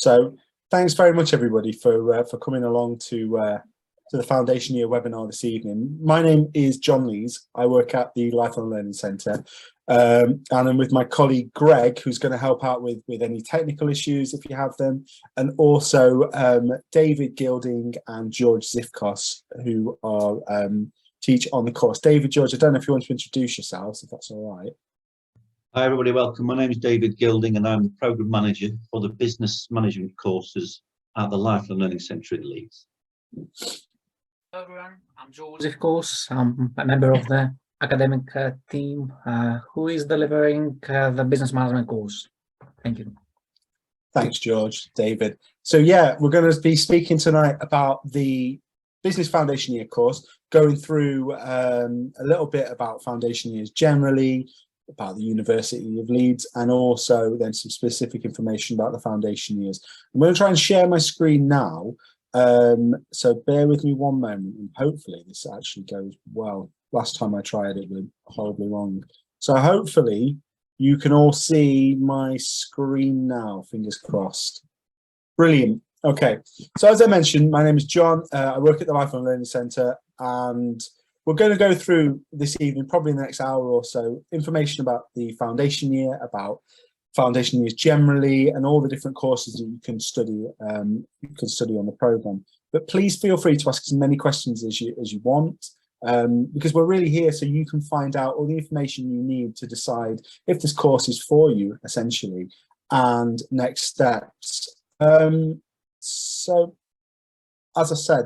So thanks very much, everybody, for coming along to the Foundation Year webinar this evening. My name is John Lees. I work at the Lifelong Learning Centre, and I'm with my colleague Greg, who's going to help out with any technical issues if you have them, and also David Gilding and George Zifkos, who are teach on the course. David, George, I don't know if you want to introduce yourselves, if that's all right. Hi everybody, welcome. My name is David Gilding and I'm the Programme Manager for the Business Management courses at the Lifelong Learning Centre in Leeds. Hello everyone, I'm George, of course. I'm a member of the academic team who is delivering the business management course. Thank you. Thanks, George, David. So yeah, we're going to be speaking tonight about the Business Foundation Year course, going through a little bit about Foundation Years generally, about the University of Leeds, and also then some specific information about the Foundation Years. I'm going to try and share my screen now, so bear with me one moment and hopefully this actually goes well. Last time I tried it went horribly wrong. So hopefully you can all see my screen now, fingers crossed. Brilliant. Okay, so as I mentioned, my name is John. I work at the Lifelong Learning Centre, and we're going to go through this evening, probably in the next hour or so, information about the Foundation Year, about Foundation Years generally, and all the different courses that you can study on the programme. But please feel free to ask as many questions as you want, because we're really here so you can find out all the information you need to decide if this course is for you, essentially, and next steps. So, as I said,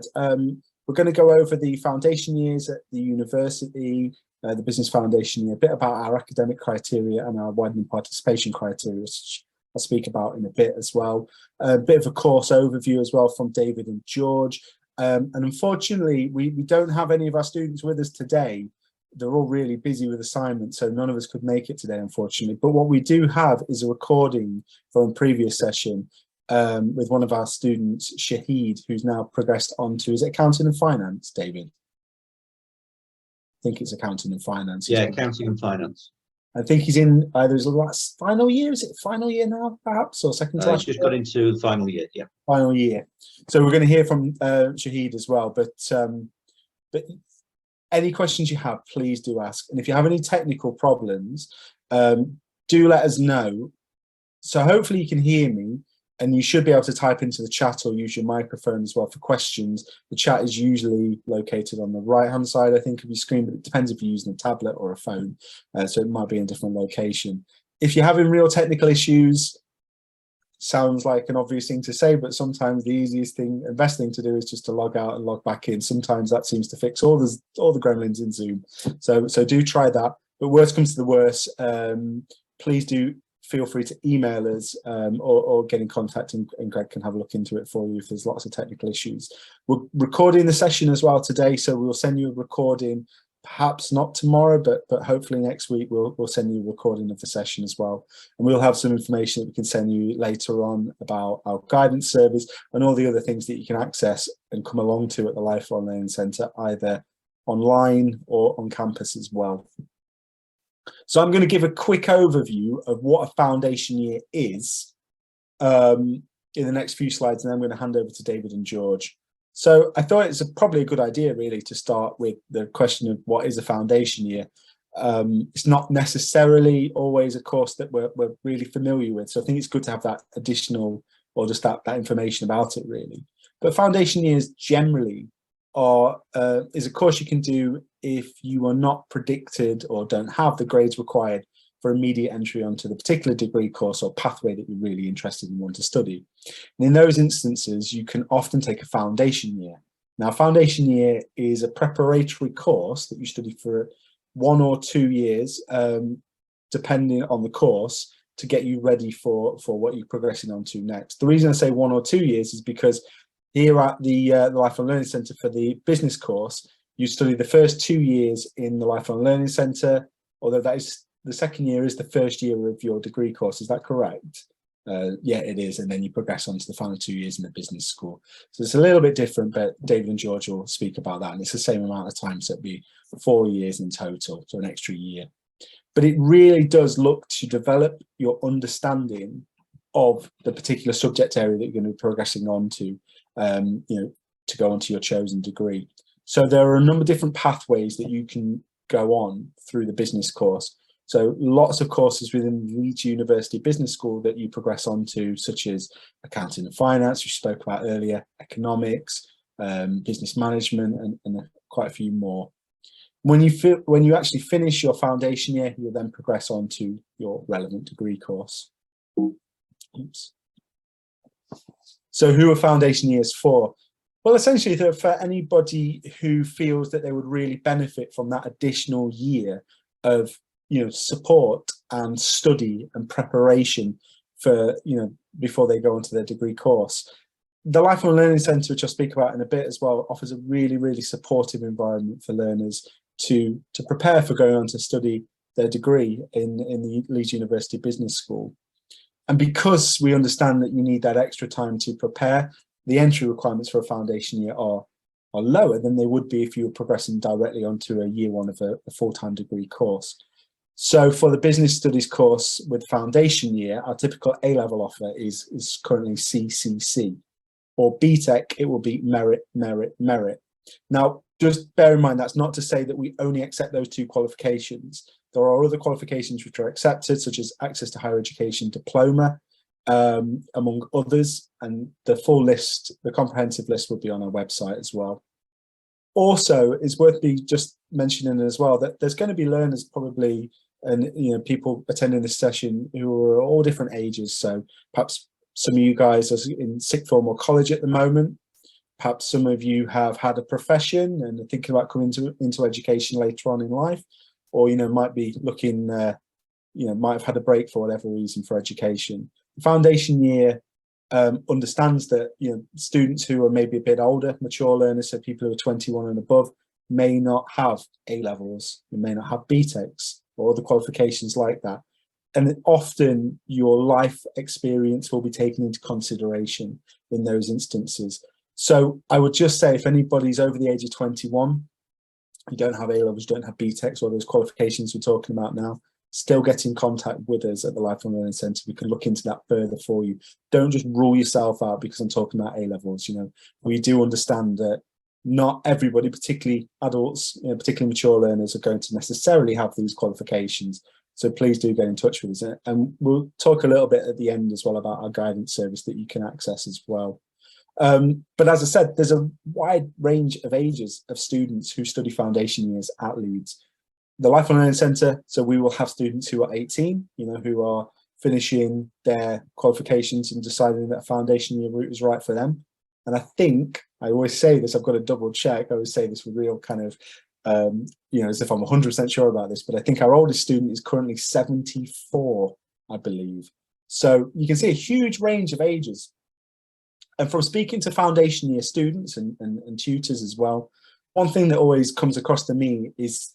we're going to go over the Foundation Years at the university, the Business Foundation Year, a bit about our academic criteria and our widening participation criteria, which I'll speak about in a bit as well. A bit of a course overview as well from David and George. And unfortunately, we don't have any of our students with us today. They're all really busy with assignments, so none of us could make it today, unfortunately. But what we do have is a recording from a previous session with one of our students, Shahid, who's now progressed on to, is it accounting and finance, David? I think it's accounting and finance. Yeah, accounting and finance. I think he's in either his last final year, is it final year now, perhaps, or second to last He's just got into the final year, yeah. Final year. So we're going to hear from Shahid as well, but any questions you have, please do ask. And if you have any technical problems, do let us know. So hopefully you can hear me. And you should be able to type into the chat or use your microphone as well for questions. The chat is usually located on the right-hand side, I think, of your screen, but it depends if you're using a tablet or a phone, so it might be in a different location. If you're having real technical issues, sounds like an obvious thing to say, but sometimes the easiest thing and best thing to do is just to log out and log back in. Sometimes that seems to fix all the gremlins in Zoom. So do try that. But worst comes to the worst, please do feel free to email us or get in contact, and Greg can have a look into it for you if there's lots of technical issues. We're recording the session as well today, so we'll send you a recording, perhaps not tomorrow, but hopefully next week we'll send you a recording of the session as well. And we'll have some information that we can send you later on about our guidance service and all the other things that you can access and come along to at the Lifelong Learning Centre, either online or on campus as well. So I'm going to give a quick overview of what a Foundation Year is in the next few slides, and then I'm going to hand over to David and George. So I thought it's probably a good idea, really, to start with the question of what is a Foundation Year. It's not necessarily always a course that we're really familiar with, so I think it's good to have that additional, or just that information about it, really. But Foundation Years generally is a course you can do if you are not predicted or don't have the grades required for immediate entry onto the particular degree course or pathway that you're really interested in and want to study. And in those instances, you can often take a Foundation Year. Now, Foundation Year is a preparatory course that you study for 1 or 2 years, depending on the course, to get you ready for what you're progressing on to next. The reason I say 1 or 2 years is because here at the Lifelong Learning Centre for the business course, you study the first 2 years in the Lifelong Learning Centre, although that is the second year is the first year of your degree course. Is that correct? Yeah, it is. And then you progress on to the final 2 years in the business school. So it's a little bit different, but David and George will speak about that. And it's the same amount of time, so it'll be 4 years in total, so an extra year. But it really does look to develop your understanding of the particular subject area that you're going to be progressing on to, you know, to go on to your chosen degree. So there are a number of different pathways that you can go on through the business course. So lots of courses within Leeds University Business School that you progress on to, such as accounting and finance, we spoke about earlier, economics, business management, and quite a few more. When you actually finish your foundation year, you'll then progress on to your relevant degree course. Oops. So who are foundation years for? Well, essentially, they're for anybody who feels that they would really benefit from that additional year of, you know, support and study and preparation for, you know, before they go into their degree course. The Lifelong Learning Centre, which I'll speak about in a bit as well, offers a really, really supportive environment for learners to prepare for going on to study their degree in the Leeds University Business School. And because we understand that you need that extra time to prepare, the entry requirements for a foundation year are lower than they would be if you were progressing directly onto a year one of a full-time degree course. So for the business studies course with foundation year, our typical A-level offer is currently CCC, or BTEC, it will be merit, merit, merit. Now, just bear in mind, that's not to say that we only accept those two qualifications. There are other qualifications which are accepted, such as access to higher education diploma, among others, and the full list, the comprehensive list, will be on our website as well. Also, it's worth just mentioning as well that there's going to be learners probably, and you know, people attending this session who are all different ages. So perhaps some of you guys are in sixth form or college at the moment. Perhaps some of you have had a profession and are thinking about coming into education later on in life, or you know, might be looking, you know, might have had a break for whatever reason for education. Foundation year understands that, you know, students who are maybe a bit older, mature learners, so people who are 21 and above, may not have A-levels, they may not have BTECs or other qualifications like that. And often your life experience will be taken into consideration in those instances. So I would just say, if anybody's over the age of 21, you don't have A-levels, you don't have BTECs or those qualifications we're talking about now, still get in contact with us at the Lifelong Learning Centre. We can look into that further for you. Don't just rule yourself out because I'm talking about A-levels. You know, we do understand that not everybody, particularly adults, you know, particularly mature learners, are going to necessarily have these qualifications. So please do get in touch with us. And we'll talk a little bit at the end as well about our guidance service that you can access as well. But as I said, there's a wide range of ages of students who study foundation years at Leeds. The Lifelong Learning Centre, so we will have students who are 18, you know, who are finishing their qualifications and deciding that a foundation year route is right for them. And I think, I always say this, I've got to double check, I always say this with real kind of, you know, as if I'm 100% sure about this, but I think our oldest student is currently 74, I believe. So you can see a huge range of ages. And from speaking to foundation year students and tutors as well, one thing that always comes across to me is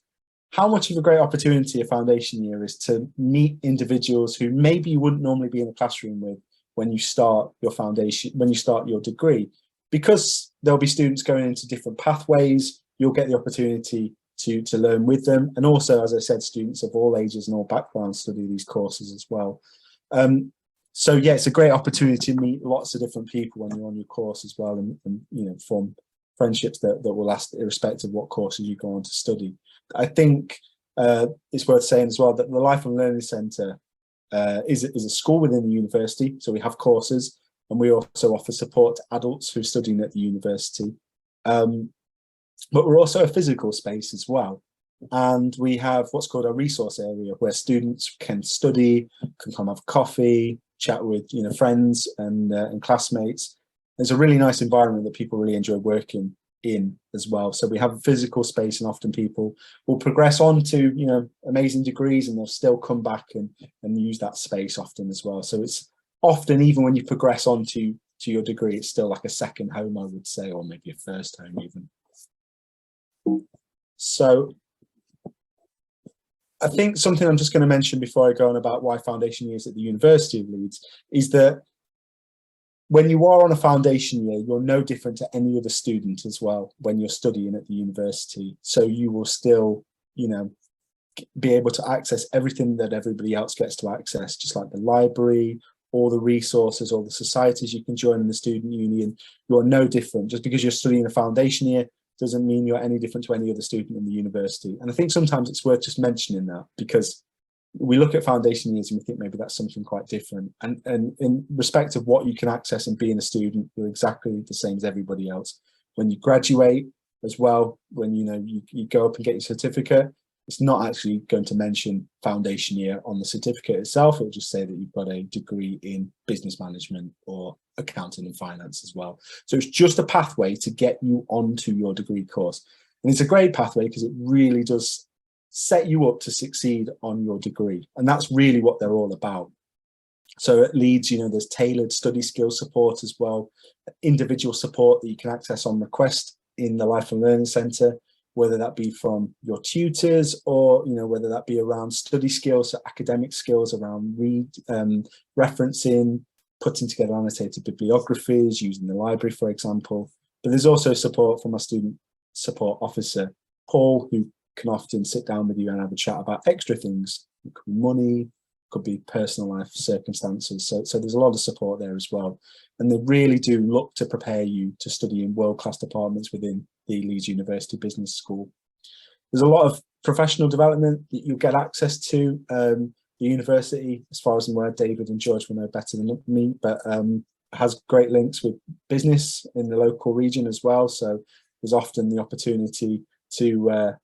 how much of a great opportunity a foundation year is to meet individuals who maybe you wouldn't normally be in a classroom with when you start your foundation, when you start your degree. Because there'll be students going into different pathways, you'll get the opportunity to learn with them. And also, as I said, students of all ages and all backgrounds study these courses as well. So yeah, it's a great opportunity to meet lots of different people when you're on your course as well, and you know, form friendships that will last irrespective of what courses you go on to study. I think it's worth saying as well that the Lifelong Learning Centre is a school within the university, so we have courses, and we also offer support to adults who are studying at the university. But we're also a physical space as well. And we have what's called a resource area where students can study, can come have coffee, chat with, you know, friends and classmates. It's a really nice environment that people really enjoy working in as well. So we have a physical space, and often people will progress on to, you know, amazing degrees, and they'll still come back and use that space often as well. So it's often, even when you progress on to your degree, it's still like a second home, I would say, or maybe a first home even. So I think something I'm just going to mention before I go on about why foundation years at the University of Leeds is that when you are on a foundation year, you're no different to any other student as well when you're studying at the university. So you will still, you know, be able to access everything that everybody else gets to access, just like the library, all the resources, all the societies you can join in the student union. You're no different. Just because you're studying a foundation year doesn't mean you're any different to any other student in the university. And I think sometimes it's worth just mentioning that, because we look at foundation years and we think maybe that's something quite different. And in respect of what you can access and being a student, you're exactly the same as everybody else. When you graduate as well, when you go up and get your certificate, it's not actually going to mention foundation year on the certificate itself. It'll just say that you've got a degree in business management or accounting and finance as well. So it's just a pathway to get you onto your degree course. And it's a great pathway because it really does set you up to succeed on your degree. And that's really what they're all about. So at Leeds, there's tailored study skills support as well, individual support that you can access on request in the Lifelong Learning Centre, whether that be from your tutors or, whether that be around study skills, so academic skills around referencing, putting together annotated bibliographies, using the library, for example. But there's also support from our student support officer, Paul, who can often sit down with you and have a chat about extra things. It could be money, could be personal life circumstances. So there's a lot of support there as well. And they really do look to prepare you to study in world-class departments within the Leeds University Business School. There's a lot of professional development that you get access to. The university, as far as I'm aware, David and George will know better than me, but has great links with business in the local region as well. So there's often the opportunity to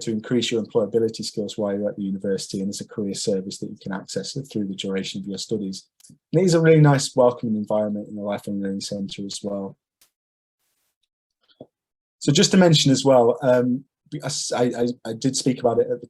increase your employability skills while you're at the university, and there's a career service that you can access through the duration of your studies. And it is a really nice, welcoming environment in the Lifelong Learning Centre as well. So just to mention as well, I did speak about it at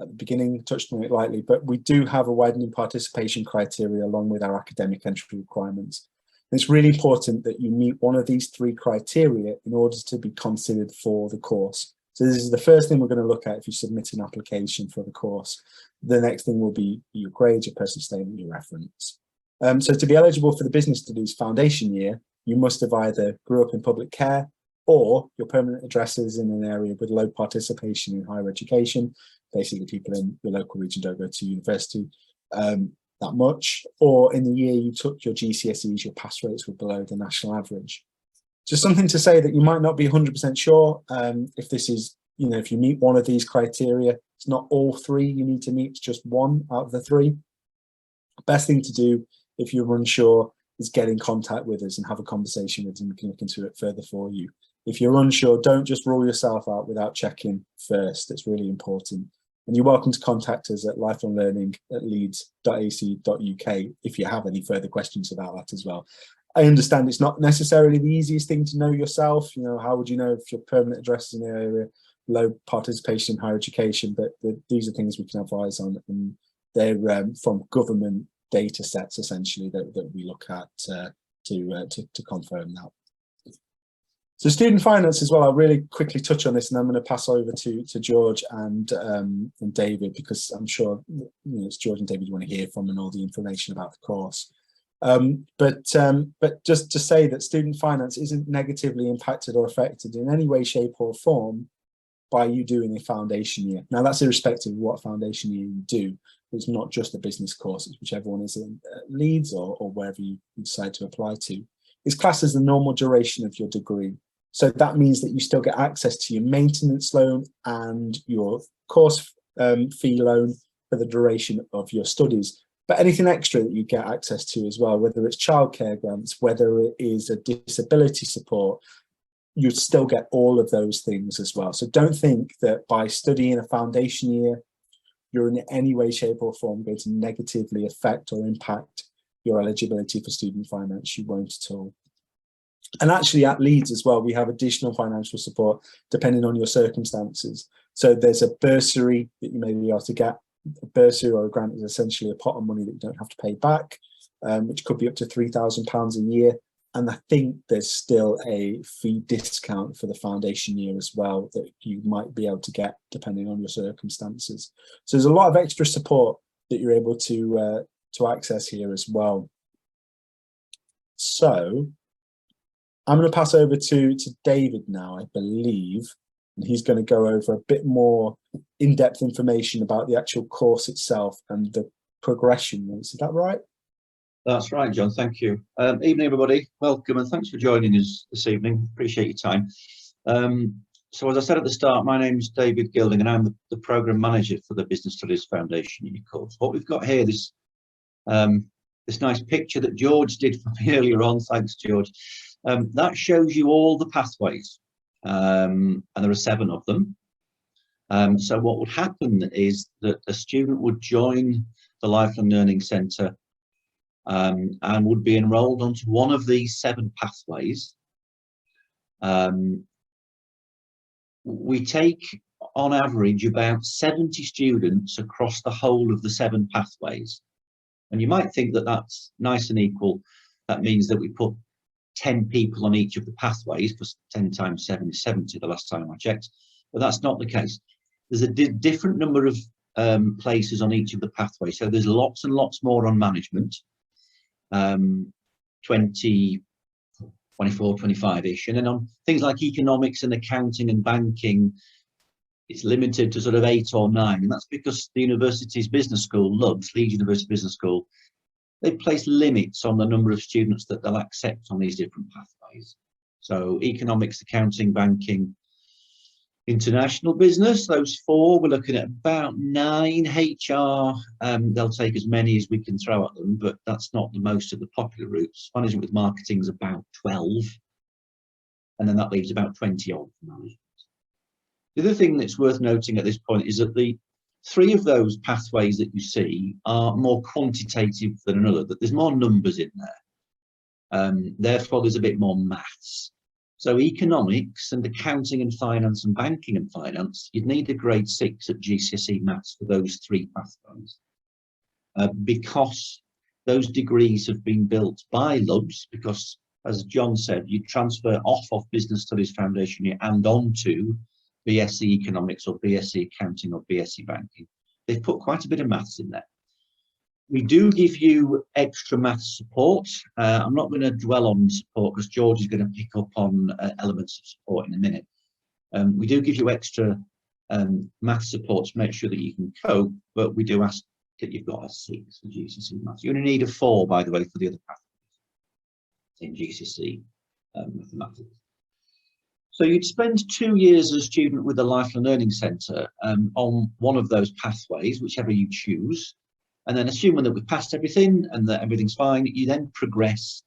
the beginning, touched on it lightly, but we do have a widening participation criteria along with our academic entry requirements. And it's really important that you meet one of these three criteria in order to be considered for the course. So this is the first thing we're going to look at if you submit an application for the course. The next thing will be your grades, your personal statement, your reference. So to be eligible for the Business Studies foundation year, you must have either grew up in public care or your permanent address is in an area with low participation in higher education. Basically, people in your local region don't go to university that much, or in the year you took your GCSEs, your pass rates were below the national average. Just something to say that you might not be 100% sure if this is, if you meet one of these criteria. It's not all three you need to meet, it's just one out of the three. Best thing to do if you're unsure is get in contact with us and have a conversation with us, and we can look into it further for you. If you're unsure, don't just rule yourself out without checking first. It's really important. And you're welcome to contact us at lifelonglearning@leeds.ac.uk if you have any further questions about that as well. I understand it's not necessarily the easiest thing to know yourself. How would you know if your permanent address is in the area, low participation in higher education? But these are things we can advise on, and they're from government data sets essentially that we look at to confirm that. So student finance as well, I'll really quickly touch on this, and I'm going to pass over to George and David, because I'm sure it's George and David you want to hear from and all the information about the course. But just to say that student finance isn't negatively impacted or affected in any way, shape or form by you doing a foundation year. Now that's irrespective of what foundation year you do. It's not just a business course, it's whichever one is in Leeds or wherever you decide to apply to. It's classed as the normal duration of your degree. So that means that you still get access to your maintenance loan and your course fee loan for the duration of your studies. But anything extra that you get access to as well, whether it's childcare grants, whether it is a disability support, you still get all of those things as well. So don't think that by studying a foundation year, you're in any way, shape or form going to negatively affect or impact your eligibility for student finance. You won't at all. And actually at Leeds as well, we have additional financial support depending on your circumstances. So there's a bursary that you may be able to get. A bursary or a grant is essentially a pot of money that you don't have to pay back, which could be up to £3,000 a year. And I think there's still a fee discount for the foundation year as well that you might be able to get depending on your circumstances. So there's a lot of extra support that you're able to access here as well. So I'm going to pass over to David now, I believe, and he's going to go over a bit more in-depth information about the actual course itself and the progression. Is that right? That's right, John. Thank you. Evening, everybody. Welcome and thanks for joining us this evening. Appreciate your time. So as I said at the start, my name is David Gilding and I'm the Programme Manager for the Business Studies Foundation Uni course. What we've got here, this nice picture that George did for me earlier on, thanks George, that shows you all the pathways, and there are 7 of them. So what would happen is that a student would join the Lifelong Learning Centre and would be enrolled onto one of these 7 pathways. We take on average about 70 students across the whole of the 7 pathways. And you might think that that's nice and equal. That means that we put 10 people on each of the pathways, because 10 times 7 is 70 the last time I checked, but that's not the case. There's a different number of places on each of the pathways. So there's lots and lots more on management, 20, 24, 25-ish. And then on things like economics and accounting and banking, it's limited to sort of 8 or 9. And that's because the university's business school, LUBS, Leeds University Business School, they place limits on the number of students that they'll accept on these different pathways. So economics, accounting, banking, international business, those 4, we're looking at about 9. HR, they'll take as many as we can throw at them, but that's not the most of the popular routes. Management with marketing is about 12, and then that leaves about 20 odd for management. The other thing that's worth noting at this point is that the 3 of those pathways that you see are more quantitative than another, that there's more numbers in there. Therefore, there's a bit more maths. So economics and accounting and finance and banking and finance, you'd need a grade 6 at GCSE maths for those 3 pathways. Because those degrees have been built by LUBS, because as John said, you transfer off of Business Studies Foundation year and onto BSc Economics or BSc Accounting or BSc Banking. They've put quite a bit of maths in there. We do give you extra maths support. I'm not going to dwell on support because George is going to pick up on elements of support in a minute. We do give you extra maths support to make sure that you can cope, but we do ask that you've got a 6 for GCSE maths. You're going to need a 4, by the way, for the other pathways in GCSE mathematics. So you'd spend 2 years as a student with the Lifelong Learning Centre on one of those pathways, whichever you choose. And then assuming that we've passed everything and that everything's fine, you then progress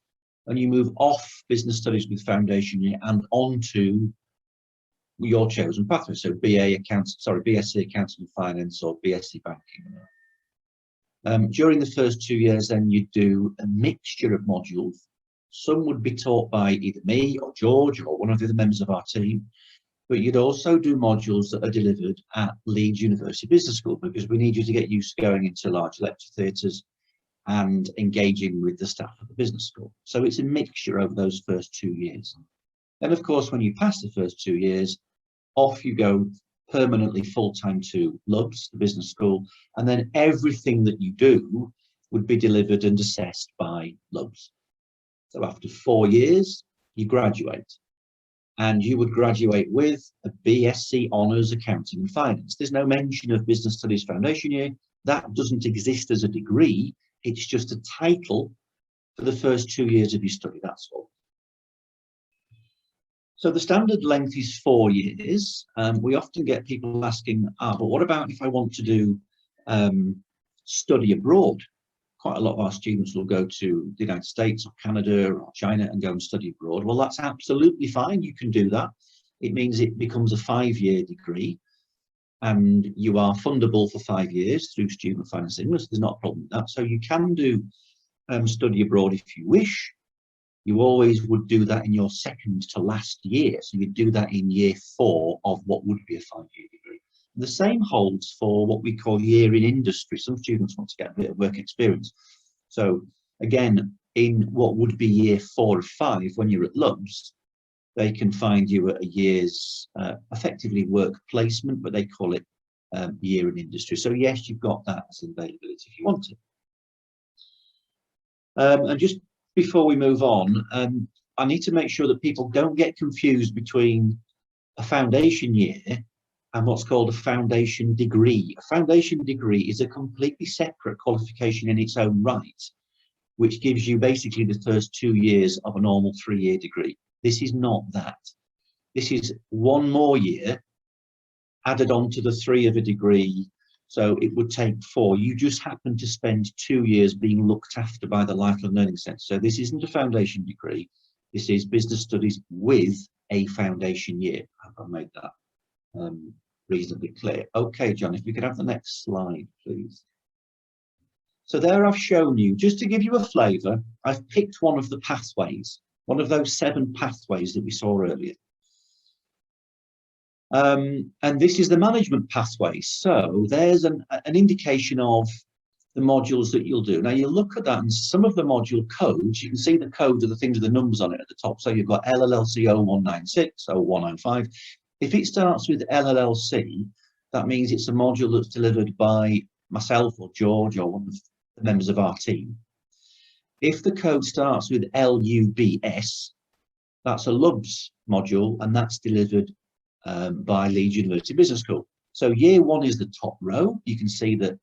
and you move off Business Studies with Foundation year and onto your chosen pathway. So BSc Accounting and Finance or BSc Banking. During the first 2 years, then you do a mixture of modules. Some would be taught by either me or George or one of the other members of our team, but you'd also do modules that are delivered at Leeds University Business School, because we need you to get used to going into large lecture theatres and engaging with the staff of the business school. So it's a mixture over those first 2 years. Then, of course, when you pass the first 2 years, off you go permanently full-time to LUBS, the business school, and then everything that you do would be delivered and assessed by LUBS. So after 4 years, you graduate. And you would graduate with a BSc Honours Accounting and Finance. There's no mention of Business Studies Foundation year. That doesn't exist as a degree. It's just a title for the first 2 years of your study, that's all. So the standard length is 4 years. We often get people asking, but what about if I want to do study abroad? Quite a lot of our students will go to the United States or Canada or China and go and study abroad. Well, that's absolutely fine. You can do that. It means it becomes a 5-year degree and you are fundable for 5 years through student financing. There's not a problem with that. So you can do study abroad if you wish. You always would do that in your second to last year. So you do that in year 4 of what would be a 5-year degree. The same holds for what we call year in industry. Some students want to get a bit of work experience. So again, in what would be year 4 or 5, when you're at LUBS, they can find you at a year's effectively work placement, but they call it year in industry. So yes, you've got that as availability if you want it. And just before we move on, I need to make sure that people don't get confused between a foundation year and what's called a foundation degree. A foundation degree is a completely separate qualification in its own right. which gives you basically the first 2 years of a normal 3-year degree. This is not that. This is 1 more year added on to the 3 of a degree. So it would take 4. You just happen to spend 2 years being looked after by the Lifelong Learning Centre. So this isn't a foundation degree. This is business studies with a foundation year. I've made that reasonably clear. Okay, John, if we could have the next slide, please. So there I've shown you, just to give you a flavour, I've picked one of the pathways, one of those 7 pathways that we saw earlier. And this is the management pathway. So there's an indication of the modules that you'll do. Now you look at that, and some of the module codes, you can see the codes are the things with the numbers on it at the top. So you've got LLLC 0196, 0105. If it starts with LLLC, that means it's a module that's delivered by myself or George or one of the members of our team. If the code starts with LUBS, that's a LUBS module, and that's delivered by Leeds University Business School. So year 1 is the top row. You can see that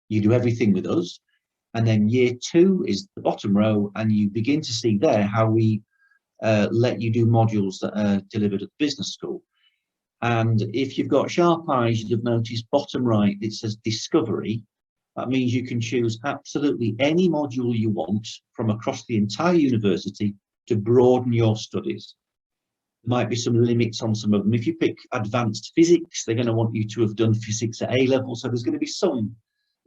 you do everything with us. And then year 2 is the bottom row, and you begin to see there how we let you do modules that are delivered at the business school. And if you've got sharp eyes, you'll have noticed bottom right, it says discovery. That means you can choose absolutely any module you want from across the entire university to broaden your studies. There might be some limits on some of them. If you pick advanced physics, they're going to want you to have done physics at A level, so there's going to be some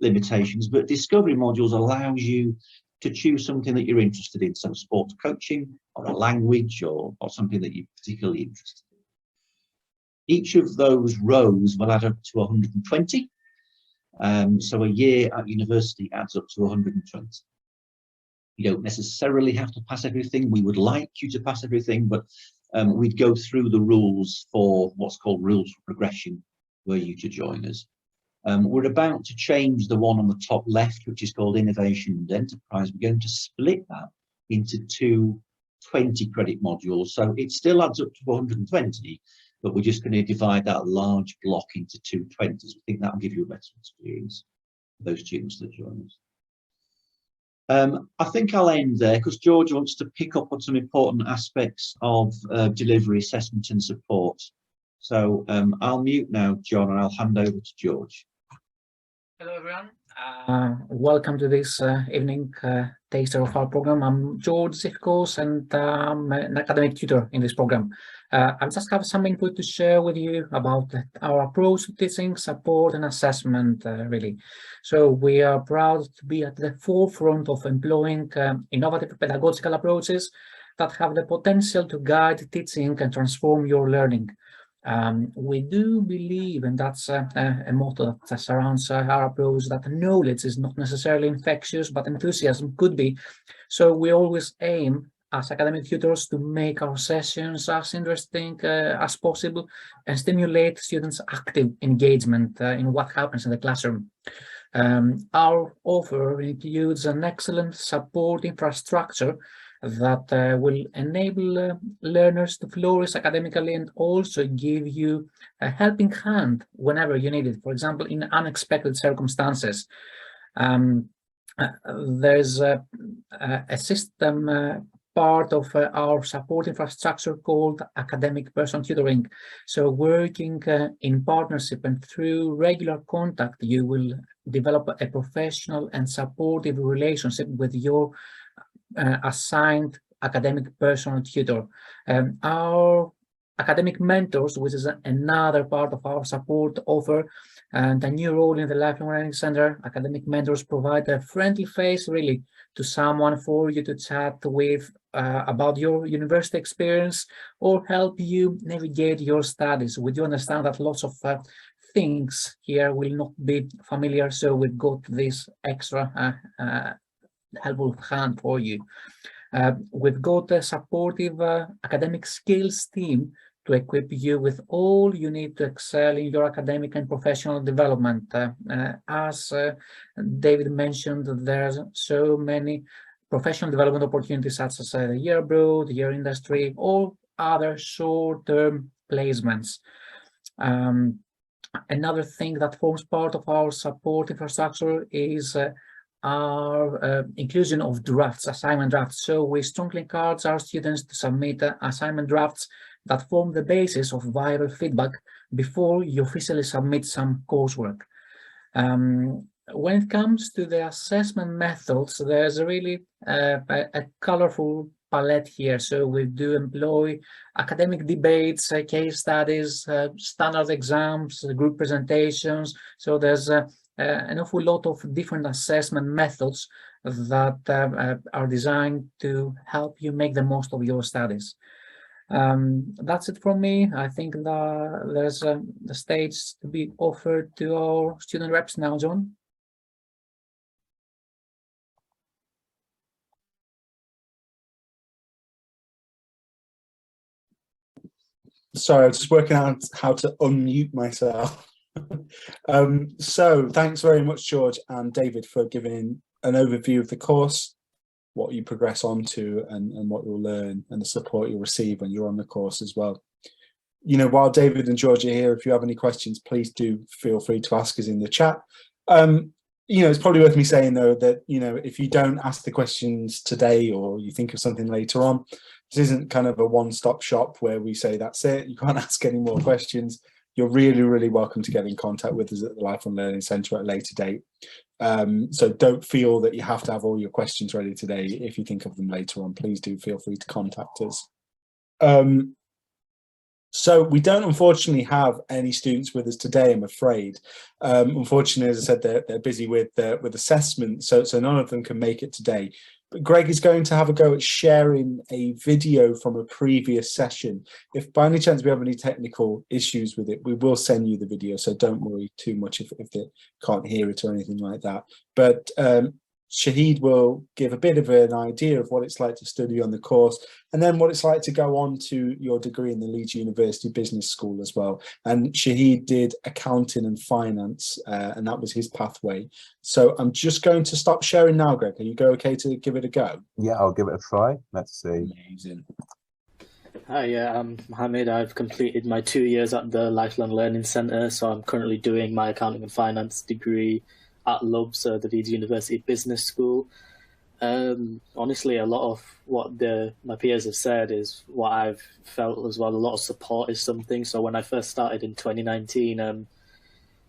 limitations, but discovery modules allows you to choose something that you're interested in, so sport coaching or a language or something that you're particularly interested in. Each of those rows will add up to 120. So a year at university adds up to 120. You don't necessarily have to pass everything. We would like you to pass everything, but we'd go through the rules for what's called rules for progression were you to join us. We're about to change the one on the top left, which is called Innovation and Enterprise. We're going to split that into 2 20-credit modules. So it still adds up to 120, but we're just going to divide that large block into 2 20s. I think that'll give you a better experience for those students that join us. I think I'll end there because George wants to pick up on some important aspects of delivery, assessment and support. So I'll mute now, John, and I'll hand over to George. Hello, everyone. Welcome to this evening taster of our program. I'm George, of course, and I'm an academic tutor in this program. I just have some input to share with you about our approach to teaching, support, and assessment, really. So we are proud to be at the forefront of employing innovative pedagogical approaches that have the potential to guide teaching and transform your learning. We do believe, and that's a motto that surrounds our approach, that knowledge is not necessarily infectious, but enthusiasm could be. So we always aim as academic tutors to make our sessions as interesting as possible and stimulate students' active engagement in what happens in the classroom. Our offer includes an excellent support infrastructure that will enable learners to flourish academically and also give you a helping hand whenever you need it, for example, in unexpected circumstances. There's a system part of our support infrastructure called academic personal tutoring. So working in partnership and through regular contact, you will develop a professional and supportive relationship with your assigned academic personal tutor. Our academic mentors, which is another part of our support offer, and a new role in the Lifelong Learning Centre, academic mentors provide a friendly face really to someone for you to chat with about your university experience or help you navigate your studies. We do understand that lots of things here will not be familiar, so we've got this extra helpful hand for you. We've got a supportive academic skills team to equip you with all you need to excel in your academic and professional development. As David mentioned, there's so many professional development opportunities such as the year abroad, year industry, or other short-term placements. Another thing that forms part of our support infrastructure is our inclusion of drafts, assignment drafts. So we strongly encourage our students to submit assignment drafts that form the basis of viable feedback before you officially submit some coursework. When it comes to the assessment methods, there's really a colorful palette here. So we do employ academic debates, case studies, standard exams, group presentations. So there's an awful lot of different assessment methods that are designed to help you make the most of your studies. That's it from me. I think there's the stage to be offered to our student reps now, John. Sorry, I was just working out how to unmute myself. So thanks very much, George and David, for giving an overview of the course, what you progress on to, and what you'll learn, and the support you'll receive when you're on the course as well. You know, while David and George are here, if you have any questions, please do feel free to ask us in the chat. You know, it's probably worth me saying, though, that, you know, if you don't ask the questions today or you think of something later on, this isn't kind of a one-stop shop where we say, that's it, you can't ask any more questions. You're really, really welcome to get in contact with us at the Lifelong Learning Centre at a later date. So don't feel that you have to have all your questions ready today. If you think of them later on, please do feel free to contact us. So we don't unfortunately have any students with us today, I'm afraid. Unfortunately, as I said, they're busy with assessment, so none of them can make it today. But Greg is going to have a go at sharing a video from a previous session. If by any chance we have any technical issues with it, we will send you the video, so don't worry too much if they can't hear it or anything like that. But Shahid will give a bit of an idea of what it's like to study on the course, and then what it's like to go on to your degree in the Leeds University Business School as well. And Shahid did accounting and finance, and that was his pathway. So I'm just going to stop sharing now, Greg. Are you okay to give it a go? Yeah, I'll give it a try. Let's see. Amazing. Hi, I'm Mohammed. I've completed my 2 years at the Lifelong Learning Centre, so I'm currently doing my accounting and finance degree at LUBS, the Leeds University Business School. Honestly, a lot of what my peers have said is what I've felt as well. A lot of support is something. So when I first started in 2019,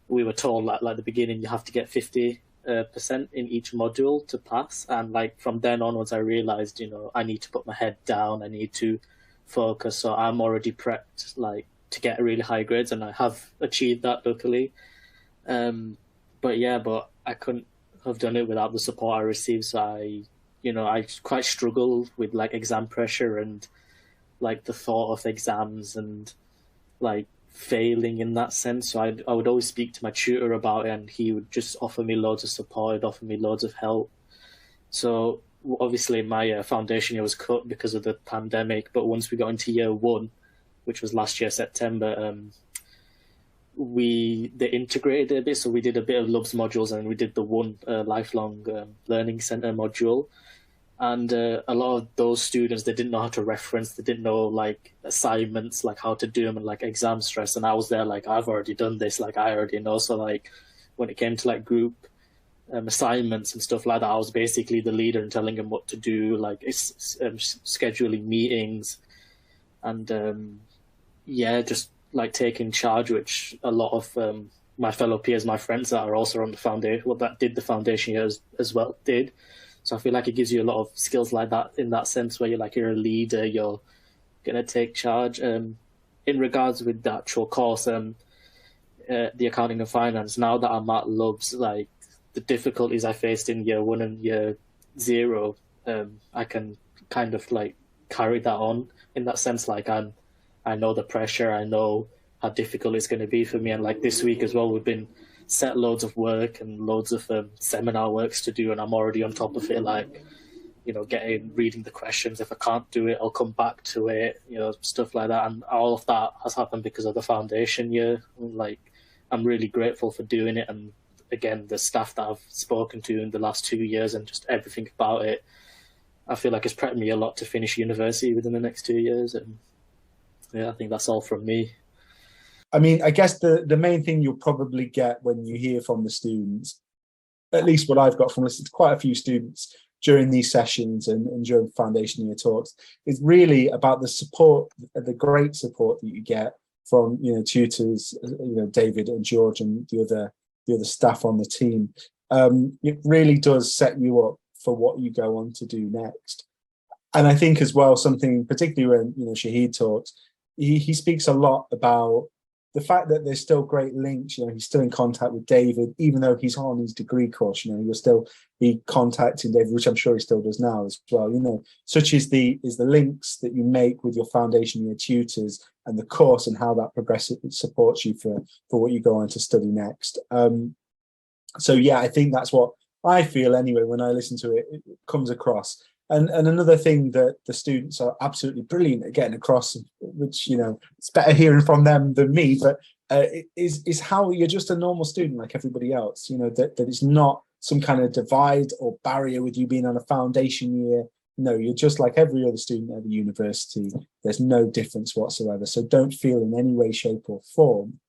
we were told like the beginning, you have to get 50% in each module to pass. And like from then onwards, I realized, you know, I need to put my head down. I need to focus. So I'm already prepped like to get really high grades, and I have achieved that luckily. But I couldn't have done it without the support I received. So I quite struggled with like exam pressure and like the thought of exams and like failing in that sense. So I would always speak to my tutor about it, and he would just offer me loads of support, he'd offer me loads of help. So obviously my foundation year was cut because of the pandemic, but once we got into year one, which was last year, September, they integrated it a bit. So we did a bit of LUBS modules, and we did the one lifelong learning center module. And a lot of those students, they didn't know how to reference, they didn't know like assignments, like how to do them, and like exam stress. And I was there like, I've already done this, like I already know. So like when it came to like group assignments and stuff like that, I was basically the leader and telling them what to do, like scheduling meetings, and just like taking charge, which a lot of my fellow peers, my friends that are also on the foundation, that did the foundation years as well, did. So I feel like it gives you a lot of skills like that, in that sense, where you're a leader, you're gonna take charge. In regards with the actual course, the accounting and finance, now that I'm at LUBS, like the difficulties I faced in year one and year zero, I can kind of like carry that on in that sense. Like I know the pressure, I know how difficult it's going to be for me. And like this week as well, we've been set loads of work and loads of seminar works to do, and I'm already on top of it, like, you know, reading the questions. If I can't do it, I'll come back to it, you know, stuff like that. And all of that has happened because of the foundation year. Like, I'm really grateful for doing it. And again, the staff that I've spoken to in the last 2 years and just everything about it, I feel like it's prepped me a lot to finish university within the next 2 years. And yeah, I think that's all from me. I mean, I guess the main thing you'll probably get when you hear from the students at least what I've got from listening to quite a few students during these sessions and during foundation year talks, is really about the support, the great support that you get from, you know, tutors, you know, David and George and the other staff on the team. It really does set you up for what you go on to do next. And I think as well, something particularly when, you know, Shahid talks, he speaks a lot about the fact that there's still great links. You know, he's still in contact with David, even though he's on his degree course. You know, he'll still be contacting David, which I'm sure he still does now as well. You know, such is the links that you make with your foundation year tutors and the course, and how that progresses, supports you for what you go on to study next. So yeah, I think that's what I feel anyway when I listen to it. It comes across. And another thing that the students are absolutely brilliant at getting across, which, you know, it's better hearing from them than me, but is how you're just a normal student like everybody else. You know, that it's not some kind of divide or barrier with you being on a foundation year. No, you're just like every other student at the university. There's no difference whatsoever. So don't feel in any way, shape or form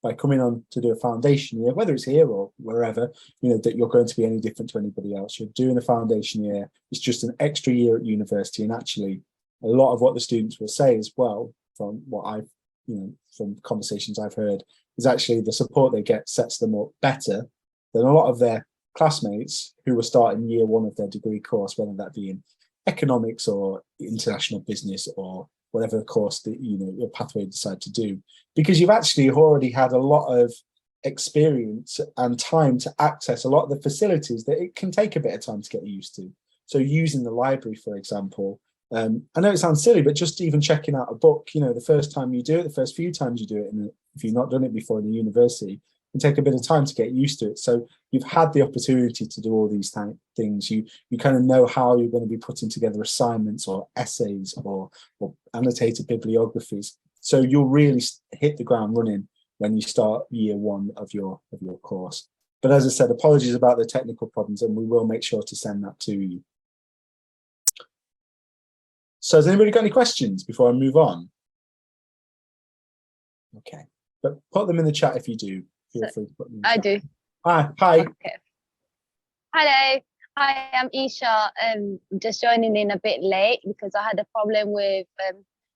by coming on to do a foundation year, whether it's here or wherever, you know, that you're going to be any different to anybody else. You're doing a foundation year. It's just an extra year at university. And actually, a lot of what the students will say as well, from what I've, you know, from conversations I've heard, is actually the support they get sets them up better than a lot of their classmates who were starting year one of their degree course, whether that be in economics or international business or whatever course that, you know, your pathway decide to do, because you've actually already had a lot of experience and time to access a lot of the facilities that it can take a bit of time to get used to. So using the library, for example, I know it sounds silly, but just even checking out a book, you know, the first time you do it, the first few times you do it, and if you've not done it before in the university, it can take a bit of time to get used to it. So you've had the opportunity to do all these things. You kind of know how you're going to be putting together assignments or essays or annotated bibliographies. So you'll really hit the ground running when you start year one of your course. But as I said, apologies about the technical problems, and we will make sure to send that to you. So has anybody got any questions before I move on? Okay, but put them in the chat if you do. Feel free to put them in the chat. I do. Hi. Okay. Hello. Hi, I'm Isha. Just joining in a bit late because I had a problem with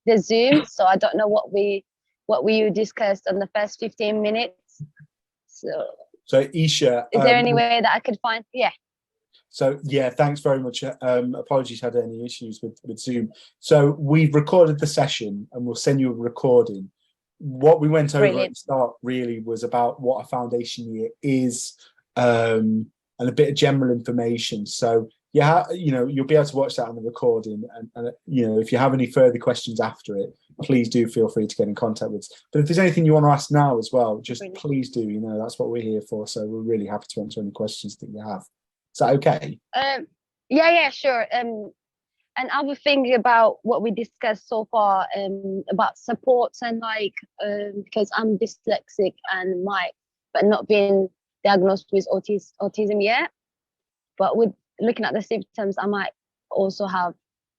the Zoom, so I don't know what we discussed on the first 15 minutes. So Isha, is there any way that I could find? Yeah. So yeah, thanks very much. Apologies, had any issues with Zoom. So we've recorded the session and we'll send you a recording. What we went over at the start really was about what a foundation year is, and a bit of general information. So yeah, you know, you'll be able to watch that on the recording, and you know, if you have any further questions after it, please do feel free to get in contact with us. But if there's anything you want to ask now as well, just please do. You know, that's what we're here for. So we're really happy to answer any questions that you have. Is that okay? Yeah, sure. And other thing about what we discussed so far, about supports and like, because I'm dyslexic and but not being diagnosed with autism yet. But with looking at the symptoms, I might also have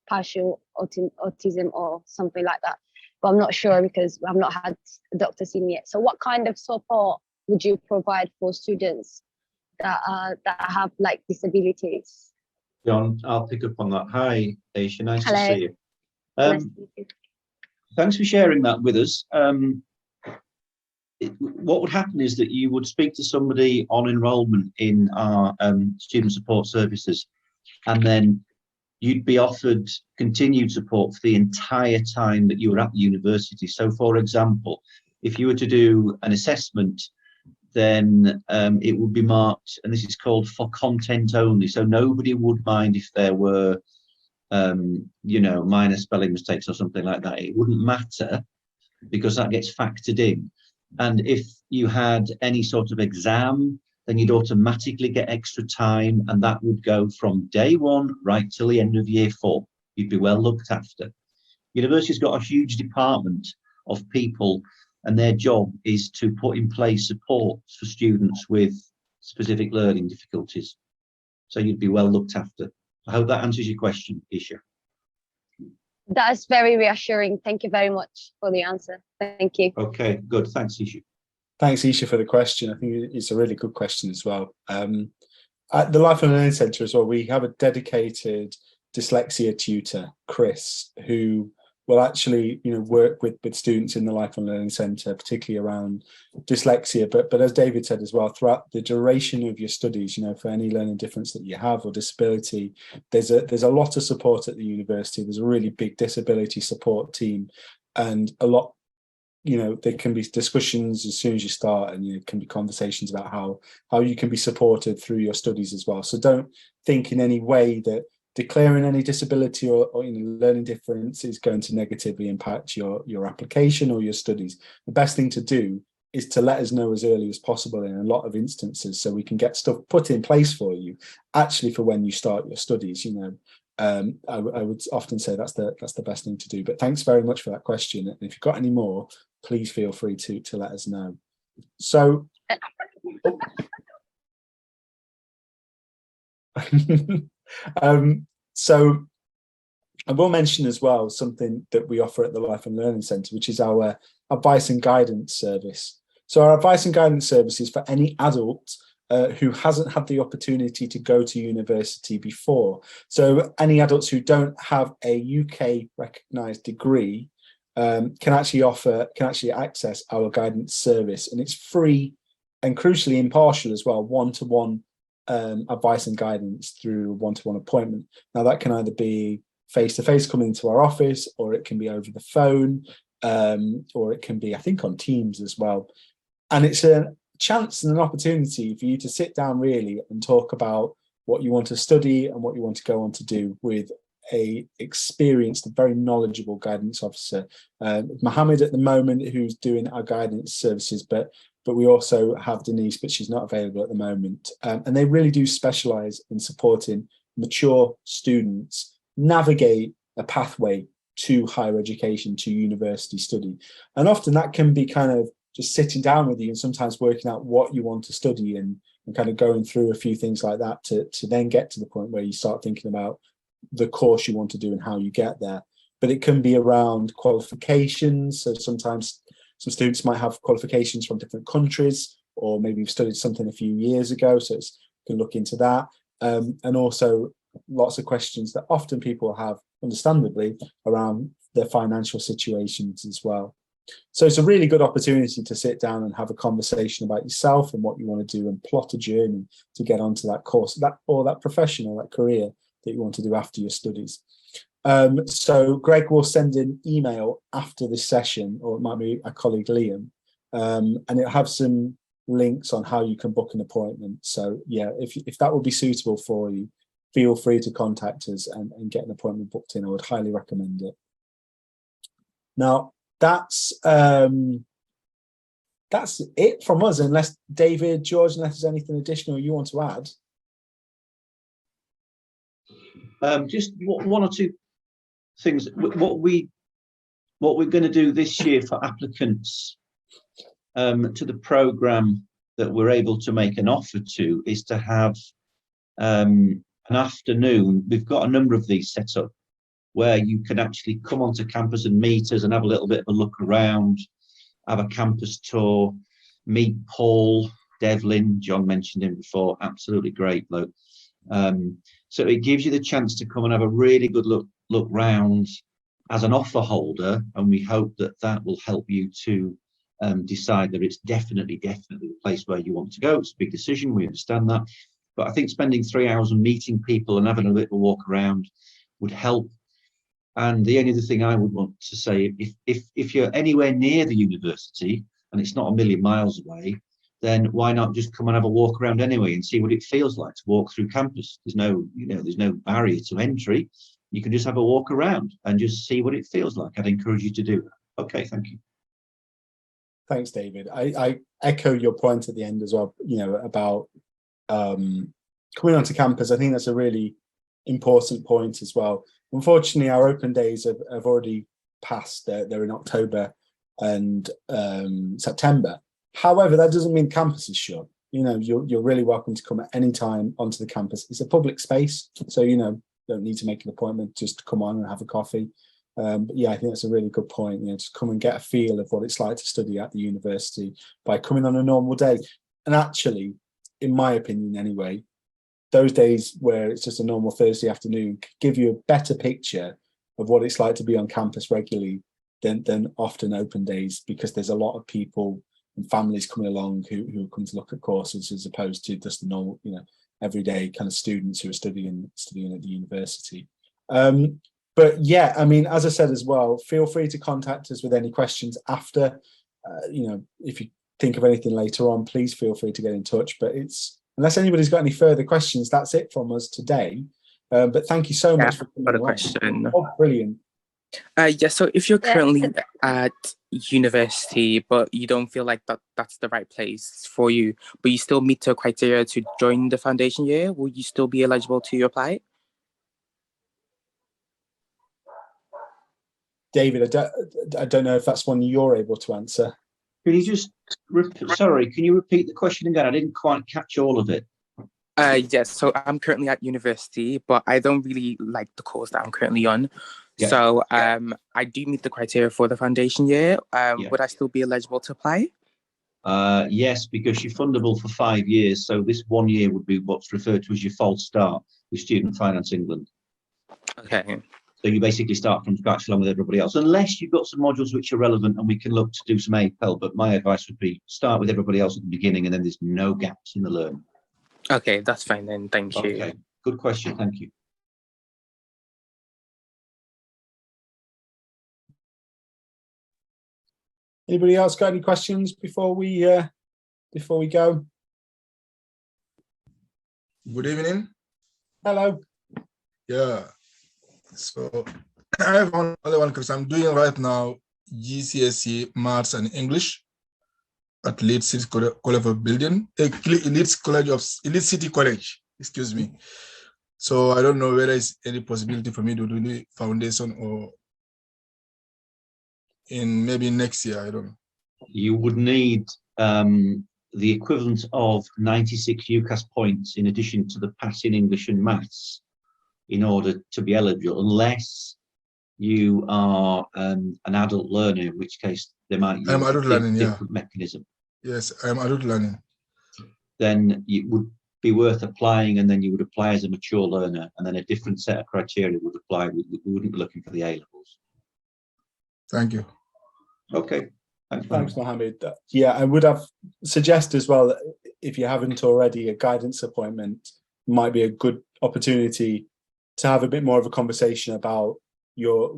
partial autism or something like that. But I'm not sure because I've not had a doctor see me yet. So what kind of support would you provide for students that have like disabilities? John, I'll pick up on that. Hi, Aisha, nice Hello. to see you. Nice to meet you. Thanks for sharing that with us. What would happen is that you would speak to somebody on enrolment in our student support services, and then you'd be offered continued support for the entire time that you were at the university. So, for example, if you were to do an assessment, then it would be marked, and this is called for content only. So nobody would mind if there were, you know, minor spelling mistakes or something like that. It wouldn't matter because that gets factored in. And if you had any sort of exam, then you'd automatically get extra time, and that would go from day one right till the end of year 4. You'd be well looked after. University's got a huge department of people, and their job is to put in place supports for students with specific learning difficulties. So you'd be well looked after. I hope that answers your question, Isha. That's very reassuring. Thank you very much for the answer. Thank you. Okay, good. Thanks, Isha. Thanks, Isha, for the question. I think it's a really good question as well. At the Lifelong Learning Centre as well, we have a dedicated dyslexia tutor, Chris, who will actually, work with students in the Lifelong Learning Centre, particularly around dyslexia. But as David said as well, throughout the duration of your studies, for any learning difference that you have or disability, there's a lot of support at the university. There's a really big disability support team, and a lot. There can be discussions as soon as you start, and there can be conversations about how you can be supported through your studies as well. So don't think in any way that declaring any disability or learning difference is going to negatively impact your application or your studies. The best thing to do is to let us know as early as possible in a lot of instances, so we can get stuff put in place for you actually for when you start your studies. I would often say that's the best thing to do. But thanks very much for that question, and if you've got any more, please feel free to let us know. So so I will mention as well something that we offer at the Life and Learning Centre, which is our advice and guidance service. So our advice and guidance service is for any adult who hasn't had the opportunity to go to university before. So any adults who don't have a UK recognised degree can actually access our guidance service, and it's free and crucially impartial as well, one-to-one advice and guidance through a one-to-one appointment. Now that can either be face-to-face coming into our office, or it can be over the phone, or it can be, I think, on Teams as well. And it's a chance and an opportunity for you to sit down really and talk about what you want to study and what you want to go on to do with a experienced, very knowledgeable guidance officer. Mohammed at the moment, who's doing our guidance services, but we also have Denise, but she's not available at the moment. And they really do specialise in supporting mature students navigate a pathway to higher education, to university study. And often that can be kind of just sitting down with you and sometimes working out what you want to study, and kind of going through a few things like that to then get to the point where you start thinking about the course you want to do and how you get there. But it can be around qualifications. So sometimes some students might have qualifications from different countries, or maybe you've studied something a few years ago, so you can look into that. And also lots of questions that often people have, understandably, around their financial situations as well. So it's a really good opportunity to sit down and have a conversation about yourself and what you want to do, and plot a journey to get onto that course, or that profession or that career that you want to do after your studies. So Greg will send an email after this session, or it might be a colleague Liam, and it'll have some links on how you can book an appointment. So yeah, if that would be suitable for you, feel free to contact us and get an appointment booked in. I would highly recommend it. Now that's it from us, unless David, George, unless there's anything additional you want to add. Just one or two things. What we're going to do this year for applicants to the programme that we're able to make an offer to is to have an afternoon. We've got a number of these set up where you can actually come onto campus and meet us and have a little bit of a look around, have a campus tour, meet Paul, Devlin, John mentioned him before, absolutely great bloke. So it gives you the chance to come and have a really good look round as an offer holder, and we hope that will help you to decide that it's definitely the place where you want to go. It's a big decision, we understand that, but I think spending 3 hours and meeting people and having a little walk around would help. And the only other thing I would want to say, if you're anywhere near the university and it's not a million miles away, then why not just come and have a walk around anyway and see what it feels like to walk through campus? There's no barrier to entry. You can just have a walk around and just see what it feels like. I'd encourage you to do that. Okay, thank you. Thanks, David. I echo your point at the end as well, about coming onto campus. I think that's a really important point as well. Unfortunately, our open days have already passed. They're in October and September. However, that doesn't mean campus is shut. You're really welcome to come at any time onto the campus. It's a public space, so don't need to make an appointment, just to come on and have a coffee. But yeah, I think that's a really good point. Just come and get a feel of what it's like to study at the university by coming on a normal day. And actually, in my opinion anyway, those days where it's just a normal Thursday afternoon give you a better picture of what it's like to be on campus regularly than often open days, because there's a lot of people and families coming along who come to look at courses, as opposed to just the normal, everyday kind of students who are studying at the university. But yeah, I mean, as I said as well, feel free to contact us with any questions after. If you think of anything later on, please feel free to get in touch. But unless anybody's got any further questions, that's it from us today. But thank you so much for coming got a along. question. Oh, brilliant. Yeah, so if you're currently at university, but you don't feel like that's the right place for you, but you still meet the criteria to join the foundation year, will you still be eligible to apply? David, I don't know if that's one you're able to answer. Can you just can you repeat the question again? I didn't quite catch all of it. Yes, so I'm currently at university, but I don't really like the course that I'm currently on. Yeah. So I do meet the criteria for the foundation year. Would I still be eligible to apply? Yes, because you're fundable for 5 years. So this 1 year would be what's referred to as your false start with Student Finance England. Okay. So you basically start from scratch along with everybody else, unless you've got some modules which are relevant and we can look to do some APEL. But my advice would be start with everybody else at the beginning, and then there's no gaps in the learning. Okay, that's fine then. Thank you. Okay, good question. Thank you. Anybody else got any questions before we go? Good evening. Hello. Yeah. So I have only one question. I'm doing right now GCSE Maths and English at Leeds City College of Building, Leeds City College. Excuse me. So I don't know whether there's any possibility for me to do the foundation or in maybe next year. I don't know. You would need the equivalent of 96 UCAS points in addition to the pass in English and Maths in order to be eligible, unless you are an adult learner, in which case they might use I'm adult learning, different mechanism. Yes, I'm adult learning. Then it would be worth applying, and then you would apply as a mature learner, and then a different set of criteria would apply. We wouldn't be looking for the A levels. Thank you. Okay. Thanks, Mohammed. Yeah, I would have suggest as well that if you haven't already, a guidance appointment might be a good opportunity to have a bit more of a conversation about your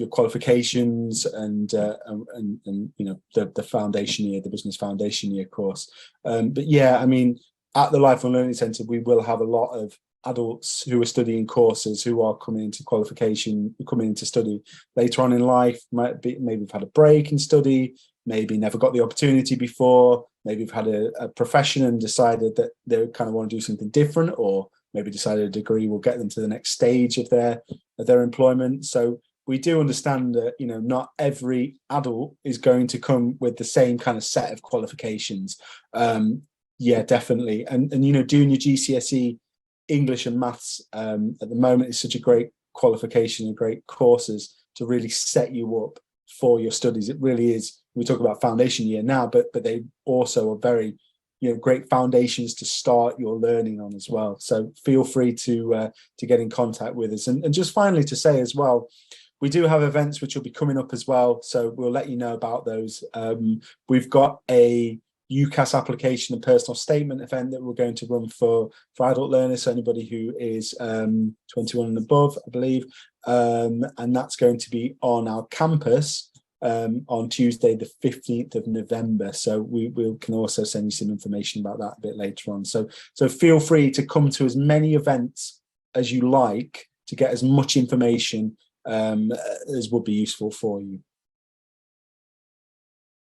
qualifications and the foundation year, the business foundation year course. But yeah, I mean, at the Lifelong Learning Centre, we will have a lot of adults who are studying courses who are coming into qualification, coming into study later on in life. Maybe we've had a break in study, maybe never got the opportunity before, maybe we've had a profession and decided that they kind of want to do something different, or maybe decided a degree will get them to the next stage of their employment. So we do understand that, not every adult is going to come with the same kind of set of qualifications. Yeah, definitely. And doing your GCSE English and Maths at the moment is such a great qualification and great courses to really set you up for your studies. It really is. We talk about foundation year now, but they also are very great foundations to start your learning on as well. So feel free to get in contact with us. And just finally to say as well, we do have events which will be coming up as well, so we'll let you know about those. We've got a UCAS application and personal statement event that we're going to run for adult learners, so anybody who is 21 and above, I believe, and that's going to be on our campus on Tuesday the 15th of November. So we can also send you some information about that a bit later on. So feel free to come to as many events as you like to get as much information as would be useful for you.